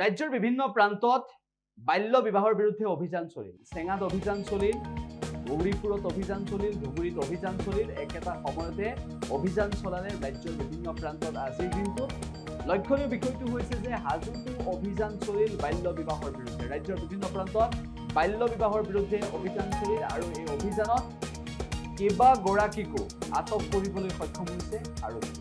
ৰাজ্যৰ বিভিন্ন প্ৰান্তত বাল্য বিবাহৰ বিৰুদ্ধে অভিযান চলিল। চেঙাত অভিযান চলিল, গৌৰীপুৰত অভিযান চলিল, ধুবুৰীত অভিযান চলিল। একেটা সময়তে অভিযান চলালে ৰাজ্যৰ বিভিন্ন প্ৰান্তত। আজিৰ দিনটোত লক্ষণীয় বিষয়টো হৈছে যে হাজোতো অভিযান চলিল বাল্য বিবাহৰ বিৰুদ্ধে। ৰাজ্যৰ বিভিন্ন প্ৰান্তত বাল্য বিবাহৰ বিৰুদ্ধে অভিযান চলিল আৰু এই অভিযানত কেইবাগৰাকীকো আটক কৰিবলৈ সক্ষম হৈছে আৰক্ষী।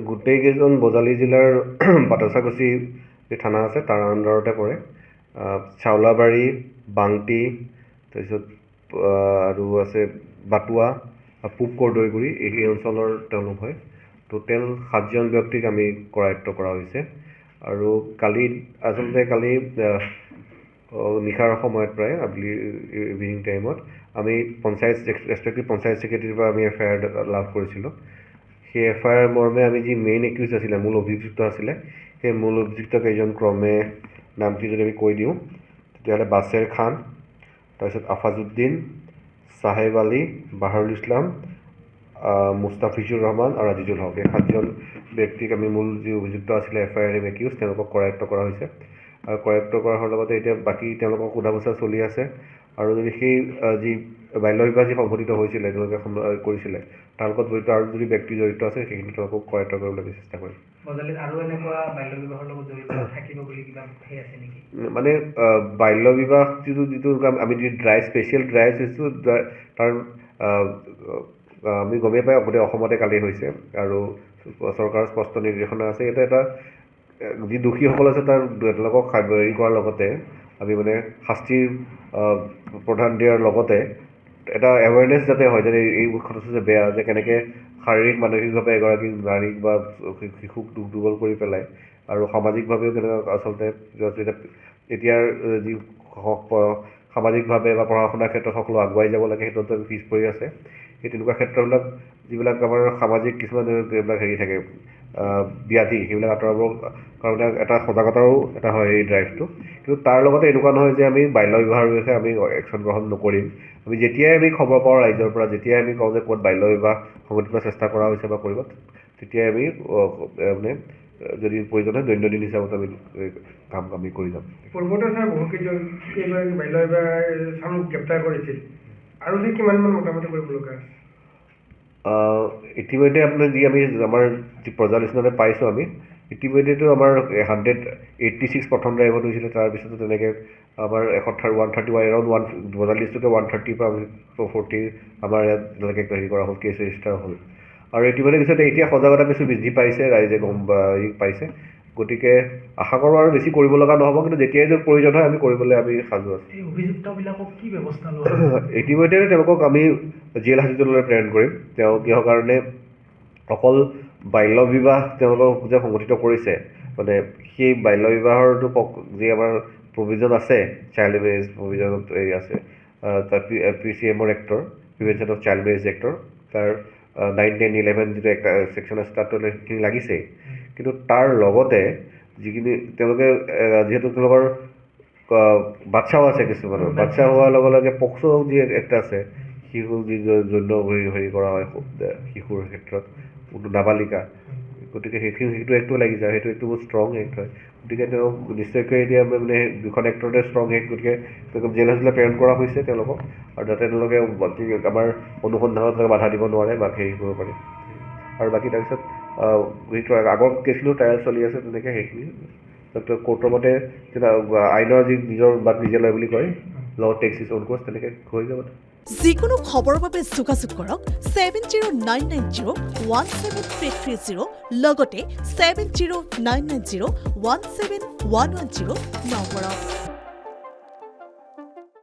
গোটেইকেইজন বজালী জিলাৰ বাটাচাকুচি যি থানা আছে তাৰ আণ্ডাৰতে পৰে। চাউলাবাৰী, বাংটি, তাৰপিছত আৰু আছে বাটুৱা, পূব কৰ্দৈগুৰি, এই অঞ্চলৰ তেওঁলোক হয়। টোটেল 7জন ব্যক্তিক আমি কৰায়ত্ব কৰা হৈছে। আৰু কালি নিশাৰ সময়ত প্ৰায় আবেলি ইভিনিং টাইমত আমি ৰেচপেক্টিভ পঞ্চায়ত ছেক্ৰেটাৰীৰ পৰা আমি FIR লাভ কৰিছিলোঁ। সেই FIR মৰ্মে আমি যি মেইন একিউজ আছিলে, মূল অভিযুক্ত আছিলে, সেই মূল অভিযুক্ত কেইজন ক্ৰমে নামটি যদি আমি কৈ দিওঁ তেতিয়াহ'লে বাছেৰ খান, তাৰপিছত আফাজুদ্দিন, চাহেব আলী, বাহাৰুল ইছলাম, মুস্তাফিজুৰ ৰহমান আৰু আজিজুল হক। এই 7জন ব্যক্তিক আমি মূল যি অভিযুক্ত আছিলে FIR একিউজ তেওঁলোকক কৰায়ত্ব কৰা হৈছে। আৰু কৰায়ত্ব কৰাৰ লগতে এতিয়া বাকী তেওঁলোকক সোধা পোছা চলি আছে। আৰু যদি সেই যি বাল্য বিবাহ যি সংঘটিত হৈছিলে, তেওঁলোকে কৰিছিলে, তাৰ লগত জড়িত আৰু যদি ব্যক্তি জড়িত আছে সেইখিনি তেওঁলোকক কৰায়ত্ব কৰিবলৈ চেষ্টা কৰিম। মানে বাল্য বিবাহ যিটো আমি স্পেচিয়েল ড্ৰাইভ দিছোঁ, তাৰ আমি গমেই পাই গোটেই অসমতে কালি হৈছে আৰু চৰকাৰৰ স্পষ্ট নিৰ্দেশনা আছে। এটা যি দোষীসকল আছে তেওঁলোকক হেৰি কৰাৰ লগতে আমি মানে শাস্তিৰ প্ৰধান দিয়াৰ লগতে এটা এৱেৰনেছ যাতে হয় যে এই কথাটো যে বেয়া, যে কেনেকৈ শাৰীৰিক মানসিকভাৱে এগৰাকী নাৰীক বা শিশুক দুৰ্বল কৰি পেলাই আৰু সামাজিকভাৱেও কেনেকৈ আচলতে এতিয়াৰ যি সামাজিকভাৱে বা পঢ়া শুনাৰ ক্ষেত্ৰত সকলো আগুৱাই যাব লাগে, সেইটোতো পিছ পৰি আছে। সেই তেনেকুৱা ক্ষেত্ৰবিলাক যিবিলাক আমাৰ সামাজিক কিছুমান এইবিলাক হেৰি থাকে ব্যাধি, সেইবিলাক আঁতৰাবৰ কাৰণে এটা সজাগতাৰো এটা হয় এই ড্ৰাইভটো। কিন্তু তাৰ লগতে এনেকুৱা নহয় যে আমি বাল্য বিবাহৰ বিষয়ে আমি একশ্যন গ্ৰহণ নকৰিম। আমি যেতিয়াই আমি খবৰ পাওঁ ৰাইজৰ পৰা, যেতিয়াই আমি কওঁ যে ক'ত বাল্য বিবাহ সংঘটিত চেষ্টা কৰা হৈছে বা কৰিব, তেতিয়াই আমি মানে যদি প্ৰয়োজন হয় দৈনন্দিন হিচাপত আমি কাম আমি কৰি যাম। পূৰ্বতে ছাৰ বহুকেইজন বাল্য বিবাহ গ্ৰেপ্তাৰ কৰিছিল, আৰু যে কিমানমান মোটামুটি কৰিব লগা আছে? ইতিমধ্যে আপোনাৰ যি আমি আমাৰ যি পৰ্যালোচনাতে পাইছোঁ, আমি ইতিমধ্যেতো আমাৰ 186 প্ৰথম ড্ৰাইভত হৈছিলে। তাৰপিছতো তেনেকৈ আমাৰ 131 এৰাউণ্ড বজালী ডিষ্ট্ৰিক্টৰ 130 পৰা 40 আমাৰ ইয়াত তেনেকৈ হেৰি কৰা হ'ল, কেছ ৰেজিষ্টাৰ হ'ল। আৰু ইতিমধ্যে পিছতে এতিয়া সজাগতা কিছু বৃদ্ধি পাইছে, ৰাইজে গম পাইছে। গতিকে আশা কৰোঁ আৰু বেছি কৰিব লগা নহ'ব, কিন্তু যেতিয়াই যদি প্ৰয়োজন হয় আমি কৰিবলৈ আমি সাজু আছোঁ। এই অভিযুক্তবিলাকক কি ব্যৱস্থা লোৱা? ইতিমধ্যে তেওঁলোকক আমি জেল হাজতলৈ প্ৰেৰণ কৰিম। তেওঁ কিহৰ কাৰণে অকল বাল্য বিবাহ তেওঁলোকক যে সংগঠিত কৰিছে, মানে সেই বাল্য বিবাহৰটো যি আমাৰ প্ৰভিজন আছে, চাইল্ড মেৰেজ প্ৰভিজনত এই আছে, তাৰ PCM actor, prevention of child marriage actor, তাৰ 9, 10, 11 যিটো একটা ছেকশ্যন আছে তাতো সেইখিনি লাগিছেই। কিন্তু তাৰ লগতে যিখিনি তেওঁলোকে যিহেতু তেওঁলোকৰ বাচ্ছাও আছে, কিছুমানৰ বাচ্ছা হোৱাৰ লগে লগে পক্সো যি একটা আছে, শিশু যি যৌন হেৰি কৰা হয় শিশুৰ ক্ষেত্ৰত, নাবালিকা, গতিকে সেইটো এক্টো লাগি যায়। সেইটো বহুত ষ্ট্ৰং এক্ট হয়। গতিকে তেওঁ নিশ্চয়কৈ এতিয়া মানে দুখন এক্টৰতে ষ্ট্ৰং এক্ট, গতিকে তেওঁলোকক জেল হাজতলৈ প্ৰেৰণ কৰা হৈছে তেওঁলোকক, আৰু যাতে তেওঁলোকে আমাৰ অনুসন্ধানত বাধা দিব নোৱাৰে বা হেৰি কৰিব পাৰে। আৰু বাকী তাৰপিছত আগৰ কেছখিনিও ট্ৰায়েল চলি আছে, তেনেকৈ সেইখিনি কোৰ্টৰ মতে আইনৰ যি নিজৰ বাট নিজে লয় বুলি কয়, ল টেক্স ইজ অন কোৰ্চ, তেনেকৈ হৈ যাব। যিকোনো খবৰৰ বাবে যোগাযোগ কৰক 7099017330 লগতে 7099017110 নম্বৰত।